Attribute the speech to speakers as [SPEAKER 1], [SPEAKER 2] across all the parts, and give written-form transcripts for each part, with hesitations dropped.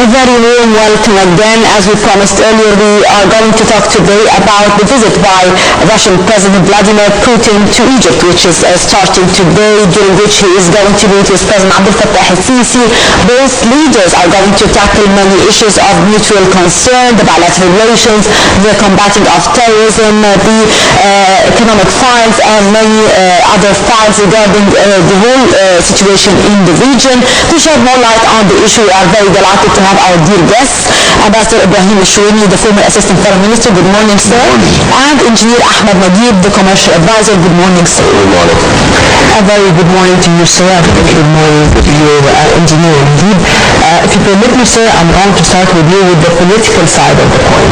[SPEAKER 1] A very warm welcome again. As we promised earlier, we are going to talk today about the visit by Russian President Vladimir Putin to Egypt, which is starting today, during which he is going to meet with President Abdel Fattah el-Sisi. Both leaders are going to tackle many issues of mutual concern, the bilateral relations, the combating of terrorism, the economic files, and many other files regarding the whole situation in the region. To shed more light on the issue, we are very delighted to have our dear guests, Ambassador Ibrahim El Shwimy, the former Assistant Foreign Minister. Good morning, sir. Good morning. And Engineer Ahmed Naguib, the Commercial Advisor. Good morning, sir.
[SPEAKER 2] Good morning.
[SPEAKER 3] A very good morning to you, sir. Good morning to you, Engineer Naguib. If you permit me, sir, I'm going to start with you with the political side of the coin.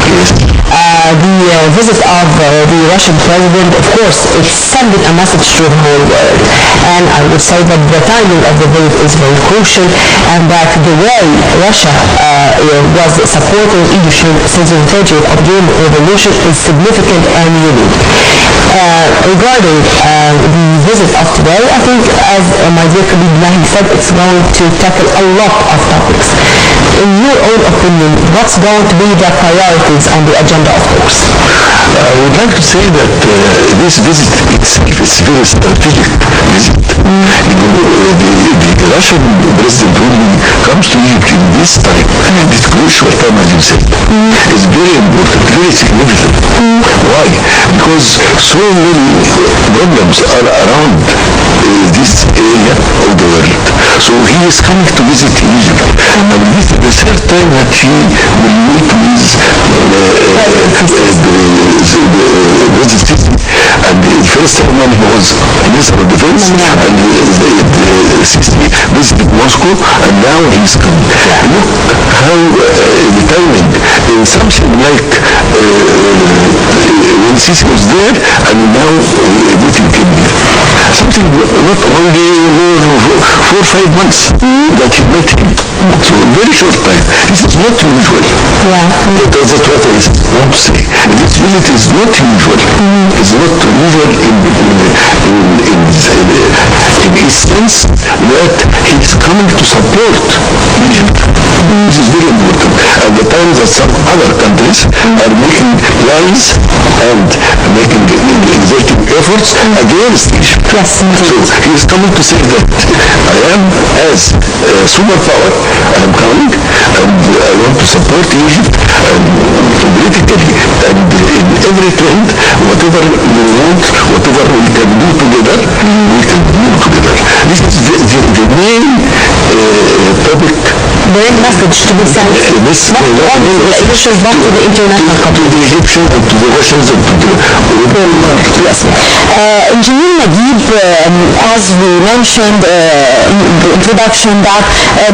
[SPEAKER 3] The visit of the Russian president, of course, it's sending a message to the whole world. And I would say that the timing of the visit is very crucial, and that the way Russia was supporting Egyptian since the 30th of June revolution is significant and unique. Regarding the visit of today, I think, as my dear colleague Nahi said, it's going to tackle a lot of topics. In your own opinion, what's going to be the priorities on the agenda of talks?
[SPEAKER 2] I would like to say that this visit itself is very strategic visit. The Russian president, when he comes to Egypt in this time, this crucial time, as you said, is very important, very significant. Why? Because so many problems are around this area of the world. So he is coming to visit Egypt, and this is the third time that he will meet with President Sisi. And the first time when he was Minister of Defense, and Sisi visited Moscow, and now he's coming. Look how the timing is something like when Sisi was there, and now Putin came here. Something not only 4 or 5 months that he met him. So very short time. This is not usual. That's what I want to say. This visit is not usual. It's not usual in his sense that he is coming to support Egypt. This is very important. At the time that some other countries are making plans and exerting efforts against Egypt. So he is coming to say that I am, as a superpower, I am coming and I want to support Egypt politically and in every trend, whatever we want, whatever we can do together, we can do together. This is the main topic.
[SPEAKER 3] The main message to be sent. Not only to the Egyptians, but to the international
[SPEAKER 2] community. To the Egyptians and to the Russians and to the world.
[SPEAKER 1] Yes. Engineer Naguib, as we mentioned in the introduction, that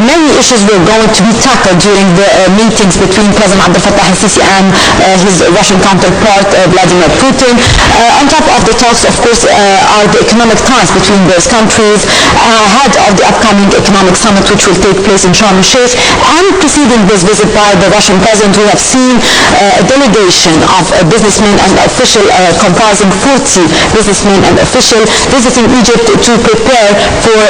[SPEAKER 1] many issues were going to be tackled during the meetings between President Abdel Fattah el-Sisi and his Russian counterpart, Vladimir Putin. On top of the talks, of course, are the economic ties between those countries ahead of the upcoming economic summit, which will take place in Sharm el-Sheikh. And preceding this visit by the Russian president, we have seen a delegation of businessmen and officials comprising 40 businessmen and officials visiting Egypt to prepare for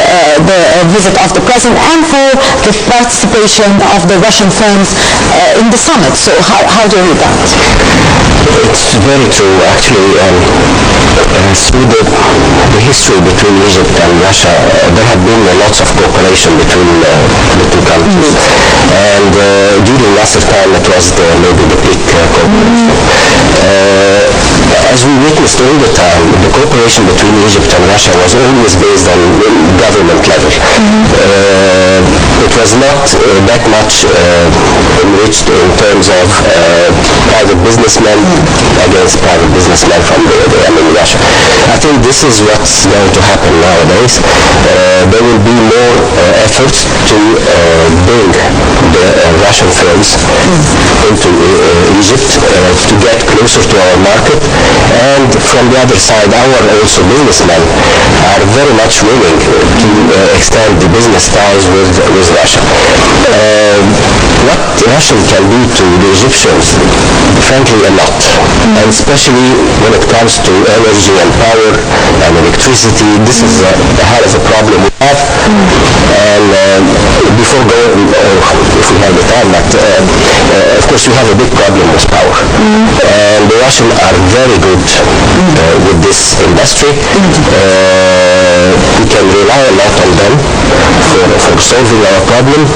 [SPEAKER 1] the visit of the president and for the participation of the Russian firms in the summit. So how do you read that?
[SPEAKER 4] It's very true, actually. Through the history between Egypt and Russia, there have been lots of cooperation between the two countries. And during Nasser time, it was maybe the peak cooperation. As we witnessed all the time, the cooperation between Egypt and Russia was always based on government level. It was not that much enriched in terms of private businessmen against private businessmen from Russia. I think this is what's going to happen nowadays. There will be more efforts to bring the Russian firms into Egypt to get closer to our market, and from the other side, our also businessmen are very much willing to extend the business ties with Russia. What Russian can do to the Egyptians, frankly, a lot. And especially when it comes to energy and power and electricity, this is the heart of the problem we have. And before going, if we have the time, but of course we have a big problem with power. And the Russians are very good with this industry. We can rely a lot on them for solving our problem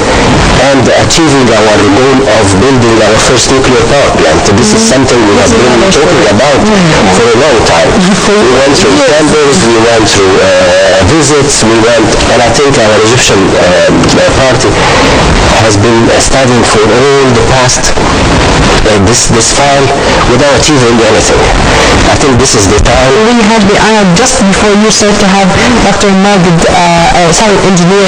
[SPEAKER 4] and achieving our goal of building our first nuclear power plant. This is something we have been talking about for a long time. We went through tenders, we went through visits, and I think our Egyptian party has been studying for all the past this file without achieving anything. I think this is the time.
[SPEAKER 3] We had the honor just before you said to have Dr. Engineer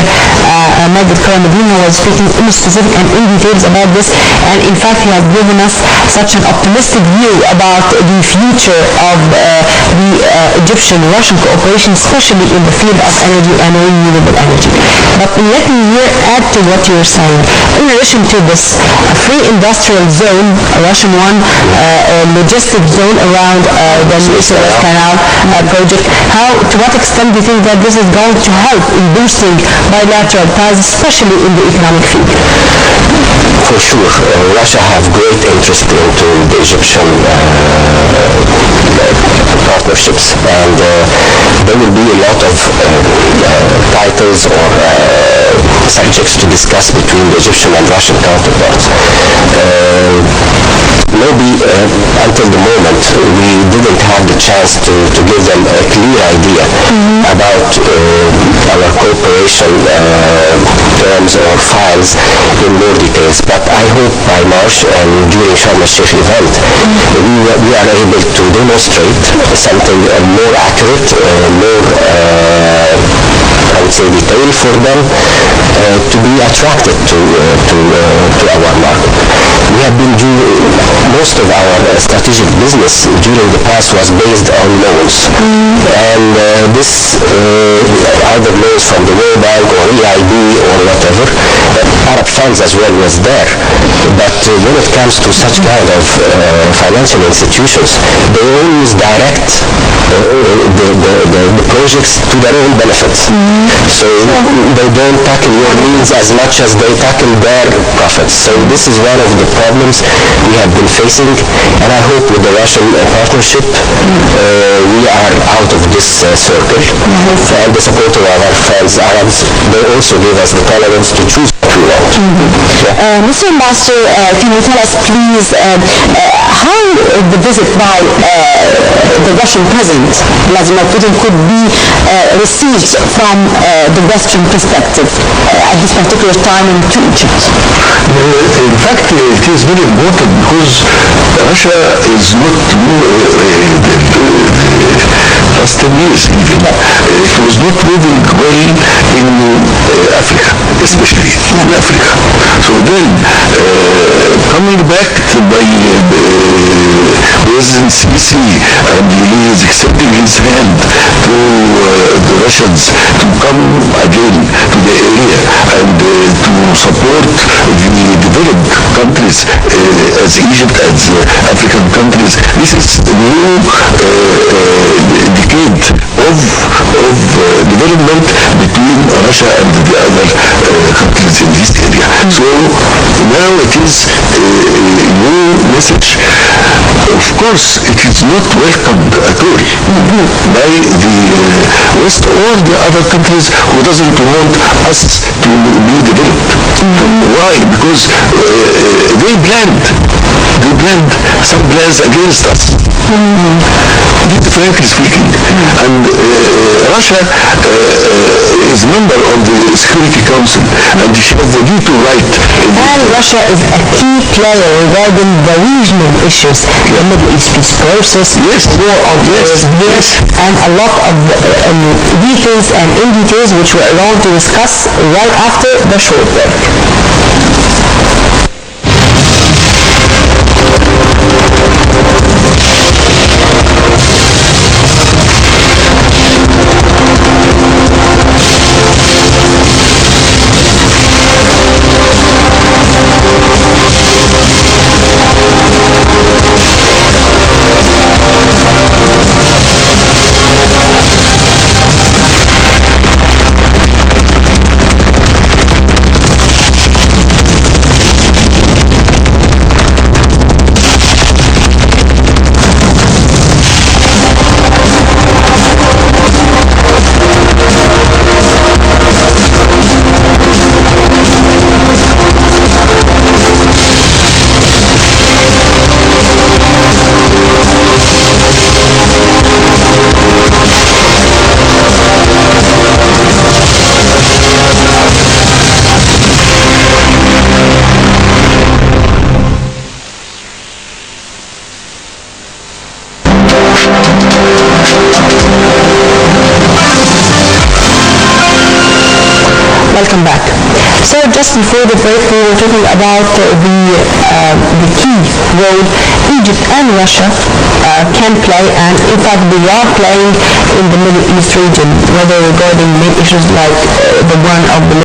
[SPEAKER 3] Magid Karamudin, who was speaking in specific and in details about this, and in fact he has given us such an optimistic view about the future of the Egyptian-Russian cooperation, especially in the field of energy and renewable energy. But let me here add to what you're saying. In addition to this free industrial zone, a Russian one, logistic zone around the Suez Canal project, to what extent do you think that this is going to help in boosting bilateral ties, especially in the economic field?
[SPEAKER 4] For sure, Russia have great interest into the Egyptian partnerships, and there will be a lot of titles or subjects to discuss between the Egyptian and Russian counterparts. Maybe until the moment we didn't have the chance to give them a clear idea about our cooperation terms or files in more details. But I hope by March and during Sharm el-Sheikh event we are able to demonstrate something more accurate, more I would say detailed for them to be attracted to our market. We have been doing most of our strategic business during the past was based on loans, and this either loans from the World Bank or EIB or whatever. Arab funds as well was there, but when it comes to such kind of financial institutions, they always direct the projects to their own benefits. So they don't tackle your needs as much as they tackle their profits. So this is one of the problems we have been facing, and I hope with the Russian partnership we are out of this circle. And the support of our friends Arabs, they also give us the tolerance to choose what we want.
[SPEAKER 1] Mr. Ambassador, can you tell us please how the visit by the Russian President Vladimir Putin could be received from the Western perspective at this particular time in Egypt?
[SPEAKER 2] In fact, it is very important because Russia is not last 10 years even. It was not moving well in Africa, especially in Africa. So then, coming back to by President Sisi, and he is extending his hand to the Russians to come again to the area and to support the developed countries as Egypt, as African countries. This is a new decade of development between Russia and the other countries in this area. So now it is a new message. Of course, it is not welcomed at all by the West or the other countries who doesn't want us to be developed. Why? Because they planned some plans against us. Frankly speaking, and Russia is member of the Security Council, and she has the veto right.
[SPEAKER 3] And Russia is a key player regarding the regional issues, the Middle East peace process, war on terrorism, and a lot of details and in details which we're going to discuss right after the short break. So just before the break, we were talking about the key role Egypt and Russia can play, and in fact they are playing in the Middle East region, whether regarding main issues like the one of the